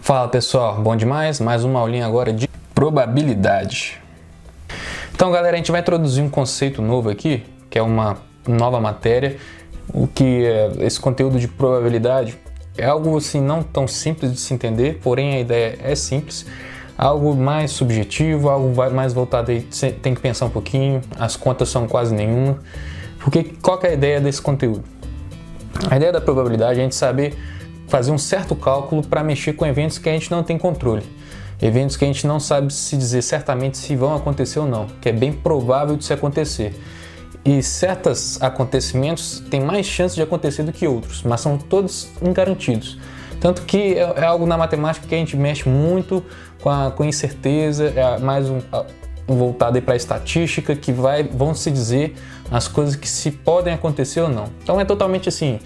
Fala pessoal, bom demais? Mais uma aulinha agora de probabilidade. Então galera, a gente vai introduzir um conceito novo aqui, que é uma nova matéria. O que é esse conteúdo de probabilidade é algo assim não tão simples de se entender, porém a ideia é simples. Algo mais subjetivo, algo mais voltado aí, tem que pensar um pouquinho, as contas são quase nenhuma. Porque qual que é a ideia desse conteúdo? A ideia da probabilidade é a gente saber fazer um certo cálculo para mexer com eventos que a gente não tem controle. Eventos que a gente não sabe se dizer certamente se vão acontecer ou não, que é bem provável de se acontecer. E certos acontecimentos têm mais chance de acontecer do que outros, mas são todos ingarantidos. Tanto que é algo na matemática que a gente mexe muito com incerteza, é mais voltado para a estatística, que vão se dizer as coisas que se podem acontecer ou não. Então é totalmente assim,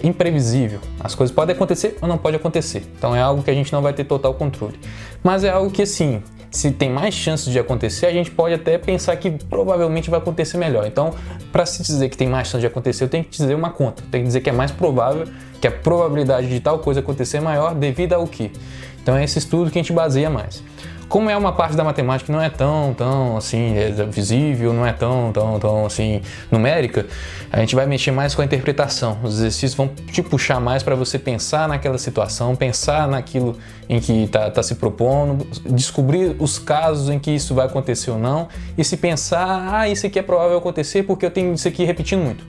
imprevisível. As coisas podem acontecer ou não podem acontecer. Então é algo que a gente não vai ter total controle. Mas é algo que assim, se tem mais chances de acontecer, a gente pode até pensar que provavelmente vai acontecer melhor. Então, para se dizer que tem mais chance de acontecer, eu tenho que dizer uma conta. Eu tenho que dizer que é mais provável, que a probabilidade de tal coisa acontecer é maior devido ao quê? Então é esse estudo que a gente baseia mais. Como é uma parte da matemática que não é tão assim visível, não é tão assim numérica, a gente vai mexer mais com a interpretação. Os exercícios vão te puxar mais para você pensar naquela situação, pensar naquilo em que está se propondo, descobrir os casos em que isso vai acontecer ou não, e se pensar, isso aqui é provável acontecer porque eu tenho isso aqui repetindo muito.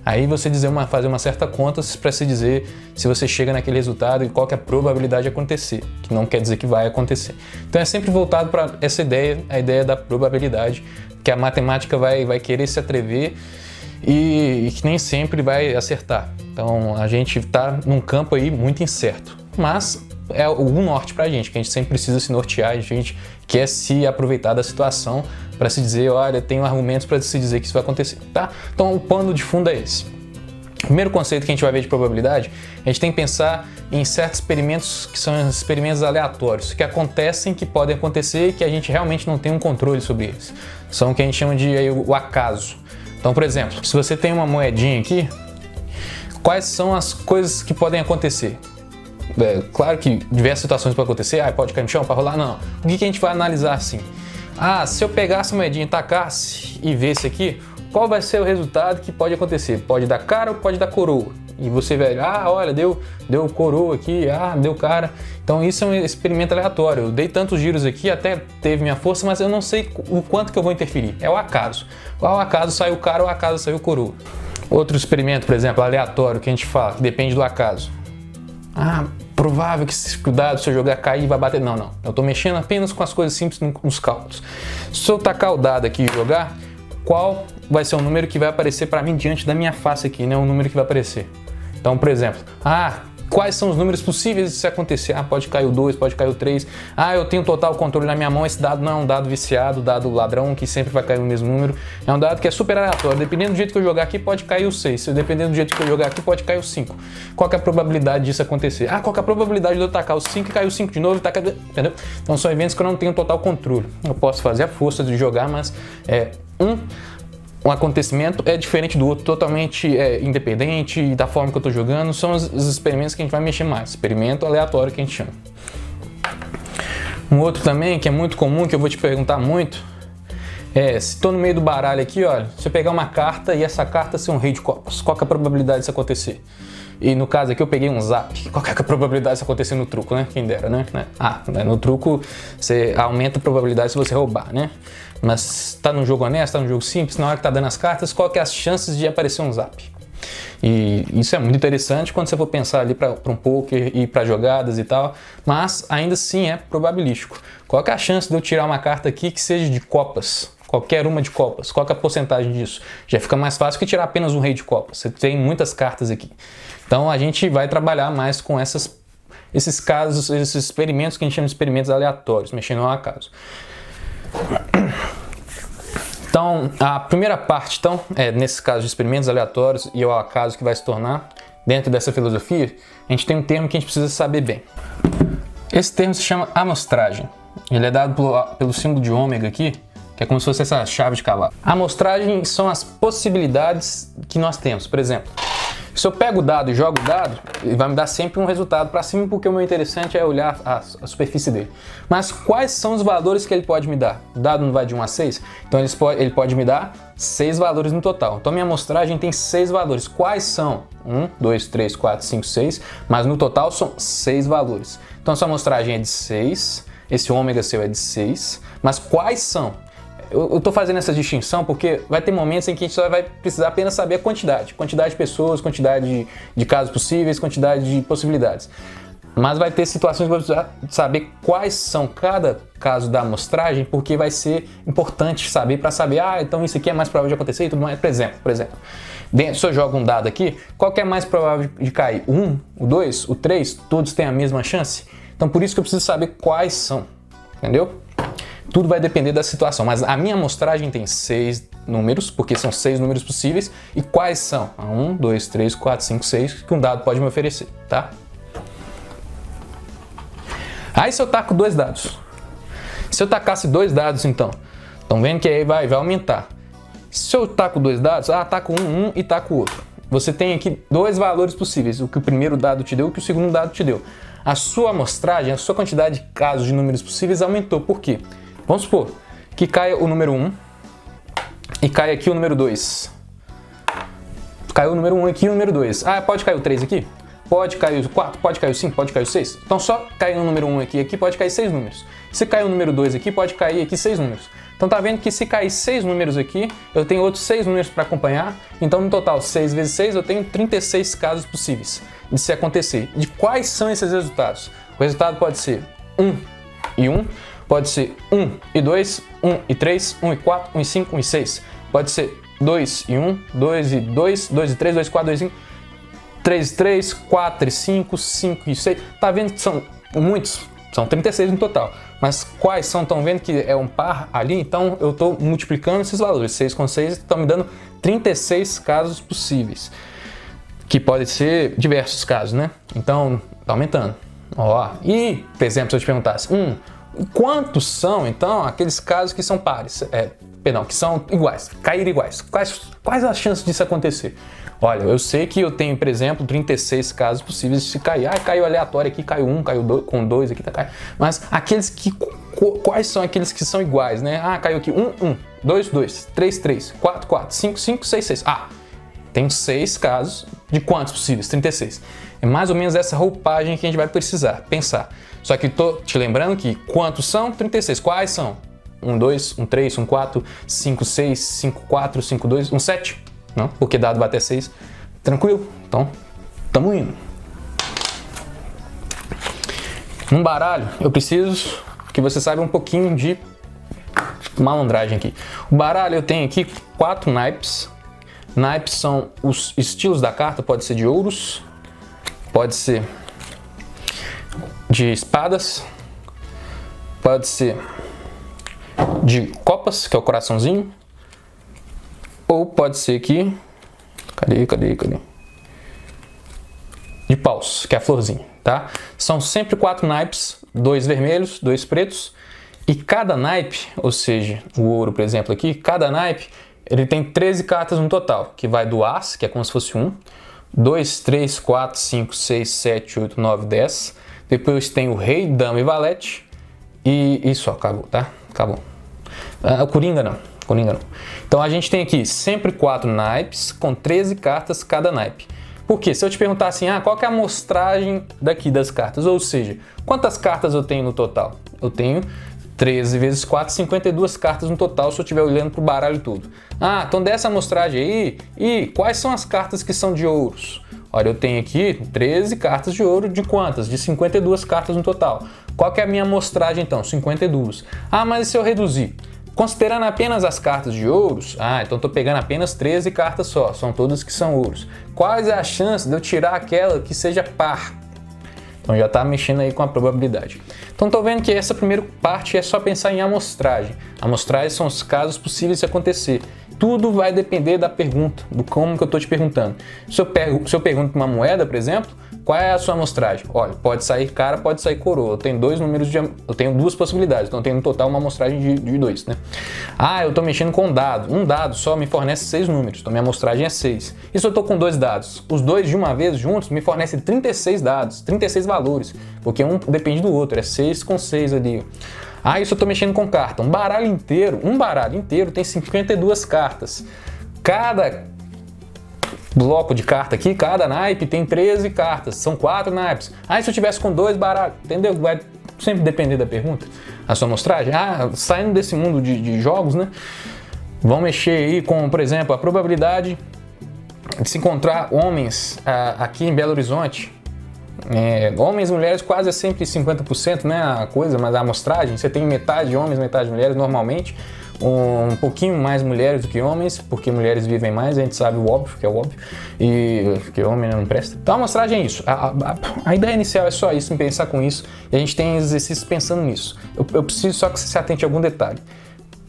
Aí você fazer uma certa conta para se dizer se você chega naquele resultado e qual que é a probabilidade de acontecer, que não quer dizer que vai acontecer. Então é sempre voltado para essa ideia, a ideia da probabilidade, que a matemática vai querer se atrever e que nem sempre vai acertar. Então a gente está num campo aí muito incerto, mas é o norte para a gente, que a gente sempre precisa se nortear, a gente quer se aproveitar da situação para se dizer, olha, tenho argumentos para se dizer que isso vai acontecer, tá? Então o pano de fundo é esse. O primeiro conceito que a gente vai ver de probabilidade, a gente tem que pensar em certos experimentos que são experimentos aleatórios, que acontecem, que podem acontecer e que a gente realmente não tem um controle sobre eles. São o que a gente chama de o acaso. Então, por exemplo, se você tem uma moedinha aqui, quais são as coisas que podem acontecer? Claro que diversas situações podem acontecer, pode cair no chão para rolar, não. O que a gente vai analisar assim? Se eu pegasse a moedinha, tacasse e visse aqui, qual vai ser o resultado que pode acontecer? Pode dar cara ou pode dar coroa? E você vai, olha, deu coroa aqui, deu cara. Então isso é um experimento aleatório. Eu dei tantos giros aqui, até teve minha força, mas eu não sei o quanto que eu vou interferir. É o acaso. Qual acaso saiu cara ou acaso saiu coroa? Outro experimento, por exemplo, aleatório, que a gente fala, que depende do acaso. Provável que se cuidado, se eu jogar cair vai bater. Não. Eu estou mexendo apenas com as coisas simples nos cálculos. Se eu tacar o dado aqui e jogar, qual vai ser o número que vai aparecer para mim diante da minha face aqui, né? O número que vai aparecer. Então, por exemplo, quais são os números possíveis de se acontecer? Pode cair o 2, pode cair o 3. Eu tenho total controle na minha mão. Esse dado não é um dado viciado, dado ladrão, que sempre vai cair o mesmo número. É um dado que é super aleatório. Dependendo do jeito que eu jogar aqui, pode cair o 6. Dependendo do jeito que eu jogar aqui, pode cair o 5. Qual que é a probabilidade disso acontecer? Qual que é a probabilidade de eu tacar o 5 e cair o 5 de novo? Entendeu? Então são eventos que eu não tenho total controle. Eu posso fazer a força de jogar, mas um acontecimento é diferente do outro, totalmente independente da forma que eu estou jogando. São os experimentos que a gente vai mexer mais. Experimento aleatório que a gente chama. Um outro também que é muito comum, que eu vou te perguntar muito, se estou no meio do baralho aqui, olha, se eu pegar uma carta e essa carta ser um rei de copas, qual que é a probabilidade disso acontecer? E no caso aqui eu peguei um zap, qual que é a probabilidade disso acontecer no truco, né? Quem dera, né? No truco você aumenta a probabilidade se você roubar, né? Mas está num jogo honesto, está num jogo simples, na hora que está dando as cartas, qual que é as chances de aparecer um zap? E isso é muito interessante quando você for pensar ali para um poker e para jogadas e tal, mas ainda assim é probabilístico. Qual que é a chance de eu tirar uma carta aqui que seja de copas? Qualquer uma de copas, qual que é a porcentagem disso? Já fica mais fácil que tirar apenas um rei de copas, você tem muitas cartas aqui. Então a gente vai trabalhar mais com esses casos, esses experimentos que a gente chama de experimentos aleatórios, mexendo ao acaso. Então a primeira parte, nesse caso de experimentos aleatórios e ao acaso que vai se tornar, dentro dessa filosofia, a gente tem um termo que a gente precisa saber bem. Esse termo se chama amostragem. Ele é dado pelo símbolo de ômega aqui, que é como se fosse essa chave de cavalo. A amostragem são as possibilidades que nós temos. Por exemplo, Se eu pego o dado e jogo o dado, ele vai me dar sempre um resultado para cima, porque o meu interessante é olhar a superfície dele. Mas quais são os valores que ele pode me dar? O dado não vai de 1 a 6? Então ele pode me dar 6 valores no total. Então minha amostragem tem 6 valores. Quais são? 1, 2, 3, 4, 5, 6, mas no total são 6 valores. Então essa amostragem é de 6, esse ômega seu é de 6, mas quais são? Eu estou fazendo essa distinção porque vai ter momentos em que a gente só vai precisar apenas saber a quantidade de pessoas, quantidade de casos possíveis, quantidade de possibilidades. Mas vai ter situações que eu vou precisar saber quais são cada caso da amostragem, porque vai ser importante saber para saber, então isso aqui é mais provável de acontecer e tudo mais. Por exemplo, se eu jogo um dado aqui, qual que é mais provável de cair? O 1, o 2, o 3, todos têm a mesma chance? Então por isso que eu preciso saber quais são, entendeu? Tudo vai depender da situação, mas a minha amostragem tem 6 números, porque são 6 números possíveis, e quais são? 1, 2, 3, 4, 5, 6 que um dado pode me oferecer, tá? Aí se eu taco 2 dados, se eu tacasse 2 dados então, estão vendo que aí vai aumentar. Se eu taco 2 dados, taco um e taco o outro. Você tem aqui 2 valores possíveis, o que o primeiro dado te deu e o que o segundo dado te deu. A sua amostragem, a sua quantidade de casos de números possíveis aumentou, por quê? Vamos supor que caia o número 1 e caia aqui o número 2. Caiu o número 1 aqui e o número 2. Pode cair o 3 aqui? Pode cair o 4, pode cair o 5, pode cair o 6. Então só cair no número 1 aqui pode cair 6 números. Se cair o número 2 aqui, pode cair aqui 6 números. Então tá vendo que se cair 6 números aqui, eu tenho outros 6 números para acompanhar. Então no total, 6 vezes 6, eu tenho 36 casos possíveis de se acontecer. De quais são esses resultados? O resultado pode ser 1 e 1. Pode ser 1 e 2, 1 e 3, 1 e 4, 1 e 5, 1 e 6. Pode ser 2 e 1, 2 e 2, 2 e 3, 2 e 4, 2 e 5, 3 e 3, 4 e 5, 5 e 6. Tá vendo que são muitos? São 36 no total. Mas quais são? Estão vendo que é um par ali? Então eu estou multiplicando esses valores. 6 com 6 estão me dando 36 casos possíveis. Que podem ser diversos casos, né? Então tá aumentando. E, por exemplo, se eu te perguntasse, quantos são, então, aqueles casos que são pares? Que são iguais, cair iguais. Quais as chances disso acontecer? Olha, eu sei que eu tenho, por exemplo, 36 casos possíveis de se cair. Caiu aleatório aqui, caiu 1, caiu 2, com 2 aqui, tá caindo. Mas aqueles que... Quais são aqueles que são iguais, né? Caiu aqui 1, 2, 2, 3, 3, 4, 4, 5, 5, 6, 6. Tem 6 casos de quantos possíveis? 36. É mais ou menos essa roupagem que a gente vai precisar pensar. Só que tô te lembrando que quantos são? 36. Quais são? 1, 2, 1, 3, 1, 4, 5, 6, 5, 4, 5, 2, 1, 7. Não? Porque dado vai até 6. Tranquilo? Então, tamo indo. Num baralho, eu preciso que você saiba um pouquinho de malandragem aqui. O baralho eu tenho aqui 4 naipes. Naipes são os estilos da carta, pode ser de ouros, pode ser de espadas, pode ser de copas, que é o coraçãozinho, ou pode ser aqui, cadê? De paus, que é a florzinha, tá? São sempre 4 naipes, 2 vermelhos, 2 pretos, e cada naipe, ou seja, o ouro, por exemplo, aqui, cada naipe, ele tem 13 cartas no total, que vai do As, que é como se fosse 1, 2, 3, 4, 5, 6, 7, 8, 9, 10. Depois tem o Rei, Dama e Valete. E só, acabou, tá? Acabou. Coringa não. Então a gente tem aqui sempre 4 naipes, com 13 cartas cada naipe. Por quê? Se eu te perguntar assim, qual que é a amostragem daqui das cartas? Ou seja, quantas cartas eu tenho no total? Eu tenho 13 vezes 4, 52 cartas no total se eu estiver olhando para o baralho todo. Então dessa amostragem aí, e quais são as cartas que são de ouros? Olha, eu tenho aqui 13 cartas de ouro, de quantas? De 52 cartas no total. Qual que é a minha amostragem então? 52. Mas e se eu reduzir? Considerando apenas as cartas de ouros, então estou pegando apenas 13 cartas só, são todas que são ouros. Quais é a chance de eu tirar aquela que seja par? Então já está mexendo aí com a probabilidade. Então estou vendo que essa primeira parte é só pensar em amostragem. Amostragem são os casos possíveis de acontecer. Tudo vai depender da pergunta, do como que eu estou te perguntando. Se eu pergunto uma moeda, por exemplo, Qual é a sua amostragem? Olha, pode sair cara, pode sair coroa. Eu tenho eu tenho duas possibilidades, então eu tenho no total uma amostragem de 2, né? Ah, eu estou mexendo com um dado. Um dado só me fornece 6 números, então minha amostragem é 6. E se eu estou com 2 dados? Os dois de uma vez juntos me fornecem 36 dados, 36 valores, porque um depende do outro, é 6 com 6 ali. Ah, isso eu estou mexendo com carta. Um baralho inteiro tem 52 cartas. Cada bloco de carta aqui, cada naipe tem 13 cartas, são 4 naipes. Ah, e se eu tivesse com 2 baralhos? Entendeu? Vai sempre depender da pergunta, a sua amostragem. Ah, saindo desse mundo de jogos, né? Vamos mexer aí com, por exemplo, a probabilidade de se encontrar homens aqui em Belo Horizonte. Homens e mulheres quase é sempre 50%, né, a coisa, mas a amostragem, você tem metade de homens, metade de mulheres normalmente, um pouquinho mais mulheres do que homens, porque mulheres vivem mais, a gente sabe o óbvio, que é o óbvio, e que homem não presta. Então a amostragem é isso, a ideia inicial é só isso, em pensar com isso, e a gente tem exercícios pensando nisso. Eu preciso só que você se atente a algum detalhe.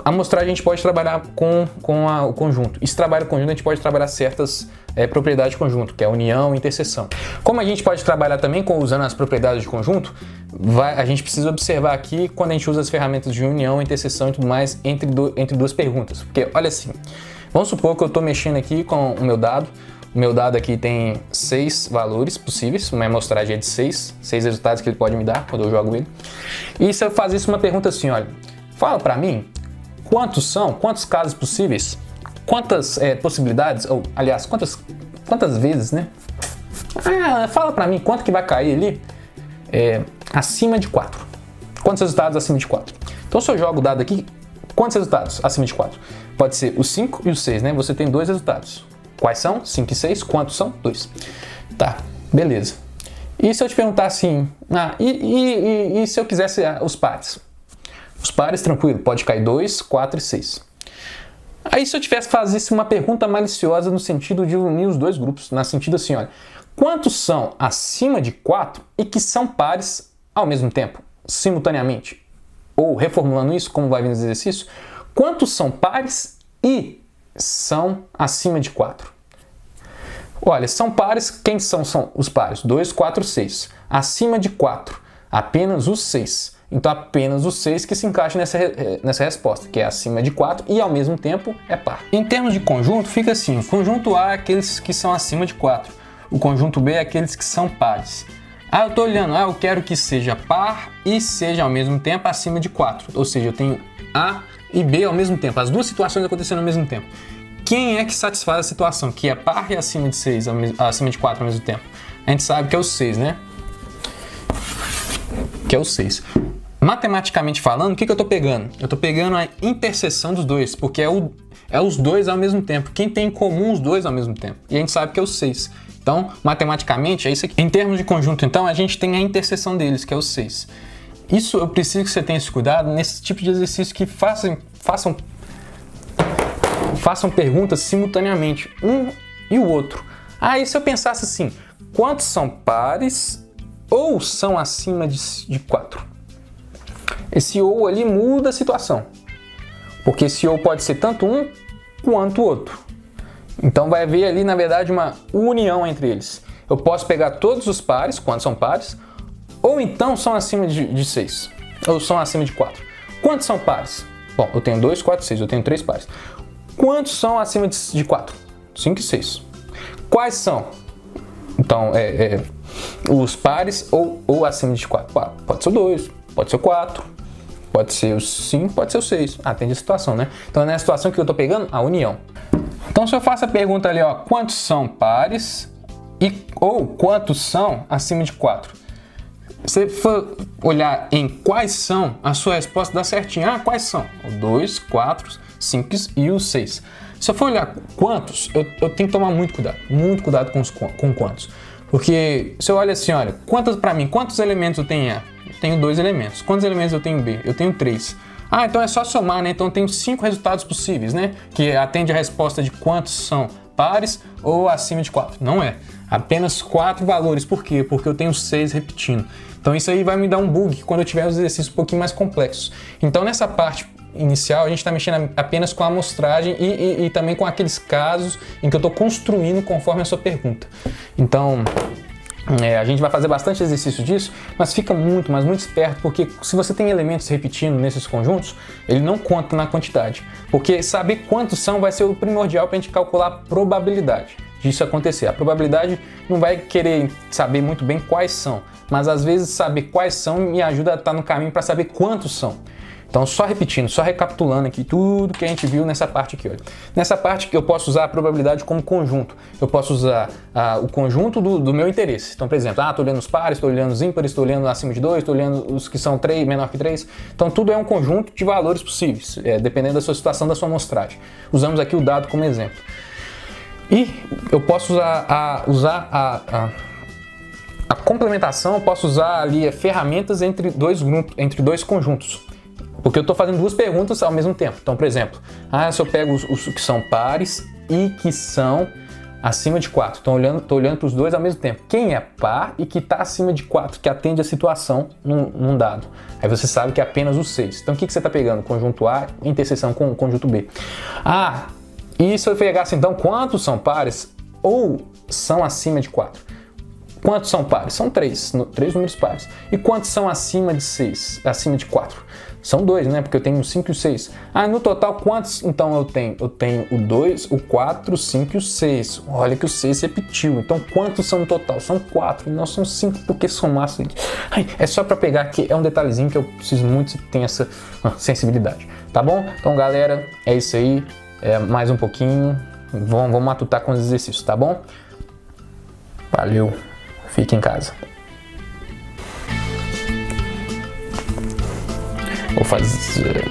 A amostragem a gente pode trabalhar com o conjunto. E se trabalha o conjunto, a gente pode trabalhar certas propriedades de conjunto, que é a união e interseção. Como a gente pode trabalhar também usando as propriedades de conjunto, a gente precisa observar aqui quando a gente usa as ferramentas de união, interseção e tudo mais entre duas perguntas. Porque, olha assim, vamos supor que eu estou mexendo aqui com o meu dado. O meu dado aqui tem 6 valores possíveis, uma amostragem é de 6 resultados que ele pode me dar quando eu jogo ele. E se eu fazesse uma pergunta assim, olha, fala para mim, quantos casos possíveis, quantas possibilidades, ou aliás, quantas vezes, né? Fala pra mim quanto que vai cair ali acima de 4. Quantos resultados acima de 4? Então se eu jogo o dado aqui, quantos resultados acima de 4? Pode ser o 5 e o 6, né? Você tem 2 resultados. Quais são? 5 e 6. Quantos são? 2. Tá, beleza. E se eu te perguntar assim, e se eu quisesse os pares? Os pares, tranquilo, pode cair 2, 4 e 6. Aí se eu tivesse fazesse uma pergunta maliciosa no sentido de unir os dois grupos, no sentido assim, olha, quantos são acima de 4 e que são pares ao mesmo tempo, simultaneamente? Ou reformulando isso, como vai vir nesse exercício, quantos são pares e são acima de 4? Olha, são pares, quem são os pares? 2, 4, 6. Acima de 4, apenas os 6. Então apenas os 6 que se encaixam nessa resposta, que é acima de 4 e ao mesmo tempo é par. Em termos de conjunto, fica assim, o conjunto A é aqueles que são acima de 4, o conjunto B é aqueles que são pares. Eu estou olhando, eu quero que seja par e seja ao mesmo tempo acima de 4, ou seja, eu tenho A e B ao mesmo tempo, as duas situações acontecendo ao mesmo tempo. Quem é que satisfaz a situação, que é par e acima de 4 ao mesmo tempo? A gente sabe que é o 6, né? Que é o 6. Matematicamente falando, o que eu estou pegando? Eu estou pegando a interseção dos dois, porque é os dois ao mesmo tempo. Quem tem em comum os dois ao mesmo tempo? E a gente sabe que é o 6. Então, matematicamente, é isso aqui. Em termos de conjunto, então, a gente tem a interseção deles, que é o 6. Isso eu preciso que você tenha esse cuidado nesse tipo de exercício que façam perguntas simultaneamente, um e o outro. E se eu pensasse assim, quantos são pares ou são acima de 4? Esse ou ali muda a situação, porque esse ou pode ser tanto um quanto o outro. Então vai haver ali, na verdade, uma união entre eles. Eu posso pegar todos os pares, quantos são pares, ou então são acima de 6, ou são acima de 4. Quantos são pares? Bom, eu tenho 2, 4, 6, eu tenho 3 pares. Quantos são acima de 4? 5 e 6. Quais são? Então, os pares ou acima de 4. Pode ser o 2, pode ser o 4, pode ser o 5, pode ser o 6. Depende da situação, né? Então, nessa situação que eu estou pegando, a união. Então, se eu faço a pergunta ali, quantos são pares ou quantos são acima de 4? Se você for olhar em quais são, a sua resposta dá certinho. Quais são? O 2, 4, 5 e o 6. Se eu for olhar quantos, eu tenho que tomar muito cuidado com quantos. Porque se eu olho assim, olha, quantos elementos eu tenho A? Eu tenho 2 elementos. Quantos elementos eu tenho B? Eu tenho 3. Então é só somar, né? Então eu tenho 5 resultados possíveis, né? Que atende a resposta de quantos são pares ou acima de 4. Não é. Apenas 4 valores. Por quê? Porque eu tenho 6 repetindo. Então isso aí vai me dar um bug quando eu tiver os exercícios um pouquinho mais complexos. Então nessa parte inicial a gente está mexendo apenas com a amostragem e também com aqueles casos em que eu estou construindo conforme a sua pergunta. Então A gente vai fazer bastante exercício disso, mas fica muito, mas muito esperto, porque se você tem elementos repetindo nesses conjuntos, ele não conta na quantidade. Porque saber quantos são vai ser o primordial para a gente calcular a probabilidade disso acontecer. A probabilidade não vai querer saber muito bem quais são, mas às vezes saber quais são me ajuda a estar no caminho para saber quantos são. Então, só repetindo, só recapitulando aqui tudo que a gente viu nessa parte aqui. Olha. Nessa parte eu posso usar a probabilidade como conjunto. Eu posso usar o conjunto do meu interesse. Então, por exemplo, estou olhando os pares, estou olhando os ímpares, estou olhando acima de 2, estou olhando os que são 3, menor que 3. Então, tudo é um conjunto de valores possíveis, dependendo da sua situação, da sua amostragem. Usamos aqui o dado como exemplo. E eu posso usar a complementação, eu posso usar ali ferramentas entre dois grupos, entre dois conjuntos. Porque eu estou fazendo duas perguntas ao mesmo tempo. Então, por exemplo, se eu pego os que são pares e que são acima de 4. Estou olhando para os dois ao mesmo tempo. Quem é par e que está acima de 4, que atende a situação num dado. Aí você sabe que é apenas o 6. Então, o que você está pegando? Conjunto A, interseção com o conjunto B. E se eu pegasse, então, quantos são pares ou são acima de 4? Quantos são pares? São 3 números pares. E quantos são acima de 6? Acima de 4? São 2, né? Porque eu tenho o 5 e o 6. No total, quantos então eu tenho? Eu tenho o 2, o 4, o 5 e o 6. Olha que o 6 repetiu. Então, quantos são no total? São 4. Não são 5, porque somar... É só para pegar aqui. É um detalhezinho que eu preciso muito que tenha essa sensibilidade. Tá bom? Então, galera, é isso aí. Mais um pouquinho. Vamos matutar com os exercícios, tá bom? Valeu. Fique em casa. Vou fazer...